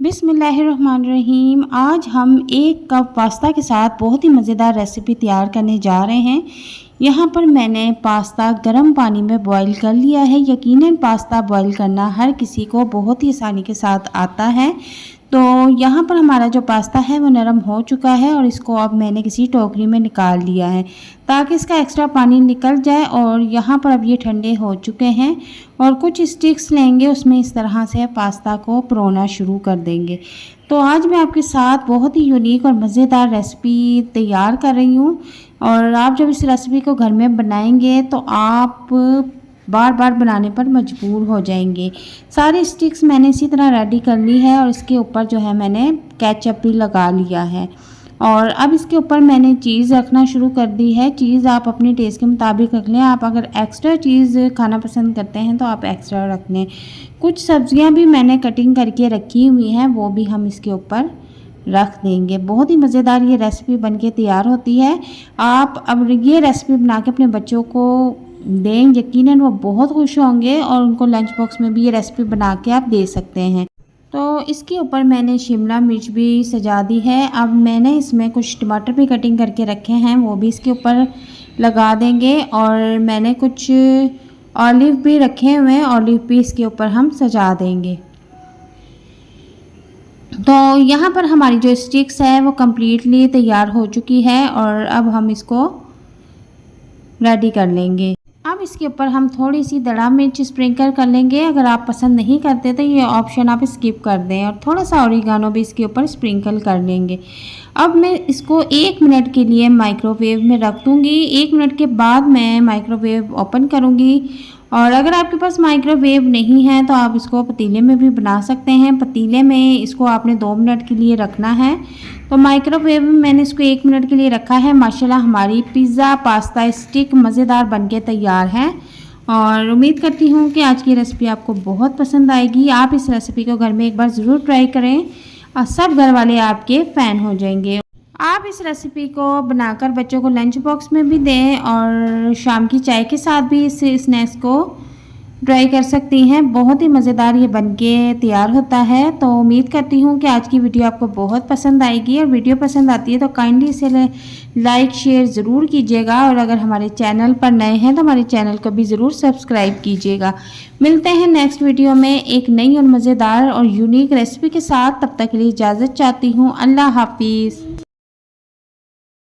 बिस्मिल्लाहिर्रहमानिर्रहीम। आज हम एक कप पास्ता के साथ बहुत ही मज़ेदार रेसिपी तैयार करने जा रहे हैं। यहाँ पर मैंने पास्ता गर्म पानी में बॉईल कर लिया है। यकीनन पास्ता बॉईल करना हर किसी को बहुत ही आसानी के साथ आता है। तो यहाँ पर हमारा जो पास्ता है वो नरम हो चुका है और इसको अब मैंने किसी टोकरी में निकाल लिया है ताकि इसका एक्स्ट्रा पानी निकल जाए। और यहाँ पर अब ये ठंडे हो चुके हैं और कुछ स्टिक्स लेंगे, उसमें इस तरह से पास्ता को परोना शुरू कर देंगे। तो आज मैं आपके साथ बहुत ही यूनिक और मज़ेदार रेसिपी तैयार कर रही हूँ और आप जब इस रेसिपी को घर में बनाएंगे तो आप बार बार बनाने पर मजबूर हो जाएंगे। सारी स्टिक्स मैंने इसी तरह रेडी कर ली है और इसके ऊपर जो है मैंने केचप भी लगा लिया है। और अब इसके ऊपर मैंने चीज़ रखना शुरू कर दी है। चीज़ आप अपने टेस्ट के मुताबिक रख लें। आप अगर एक्स्ट्रा चीज़ खाना पसंद करते हैं तो आप एक्स्ट्रा रख लें। कुछ सब्जियां भी मैंने कटिंग करके रखी हुई हैं, वो भी हम इसके ऊपर रख देंगे। बहुत ही मज़ेदार ये रेसिपी बनके तैयार होती है। आप अब ये रेसिपी बना के अपने बच्चों को दें, यकीनन वो बहुत खुश होंगे और उनको लंच बॉक्स में भी ये रेसिपी बना के आप दे सकते हैं। तो इसके ऊपर मैंने शिमला मिर्च भी सजा दी है। अब मैंने इसमें कुछ टमाटर भी कटिंग करके रखे हैं, वो भी इसके ऊपर लगा देंगे। और मैंने कुछ ऑलिव भी रखे हुए हैं, ऑलिव भी इसके ऊपर हम सजा देंगे। तो यहाँ पर हमारी जो स्टिक्स है वो कम्प्लीटली तैयार हो चुकी है और अब हम इसको रेडी कर लेंगे। अब इसके ऊपर हम थोड़ी सी दड़ा मिर्च स्प्रिंकल कर लेंगे। अगर आप पसंद नहीं करते तो ये ऑप्शन आप स्किप कर दें। और थोड़ा सा ऑरिगानो भी इसके ऊपर स्प्रिंकल कर लेंगे। अब मैं इसको 1 मिनट के लिए माइक्रोवेव में रख दूँगी। 1 मिनट के बाद मैं माइक्रोवेव ओपन करूँगी। और अगर आपके पास माइक्रोवेव नहीं है तो आप इसको पतीले में भी बना सकते हैं। पतीले में इसको आपने 2 मिनट के लिए रखना है। तो माइक्रोवेव में मैंने इसको 1 मिनट के लिए रखा है। माशाल्लाह हमारी पिज़्ज़ा पास्ता स्टिक मज़ेदार बनके तैयार है। और उम्मीद करती हूँ कि आज की रेसिपी आपको बहुत पसंद आएगी। आप इस रेसिपी को घर में एक बार ज़रूर ट्राई करें और सब घर वाले आपके फ़ैन हो जाएंगे। आप इस रेसिपी को बनाकर बच्चों को लंच बॉक्स में भी दें और शाम की चाय के साथ भी इस स्नैक्स को ट्राई कर सकती हैं। बहुत ही मज़ेदार ये बनके तैयार होता है। तो उम्मीद करती हूँ कि आज की वीडियो आपको बहुत पसंद आएगी। और वीडियो पसंद आती है तो काइंडली इसे लाइक शेयर ज़रूर कीजिएगा। और अगर हमारे चैनल पर नए हैं तो हमारे चैनल को भी ज़रूर सब्सक्राइब कीजिएगा। मिलते हैं नेक्स्ट वीडियो में एक नई और मज़ेदार और यूनिक रेसिपी के साथ। तब तक के लिए इजाज़त चाहती हूँ। अल्लाह हाफिज़।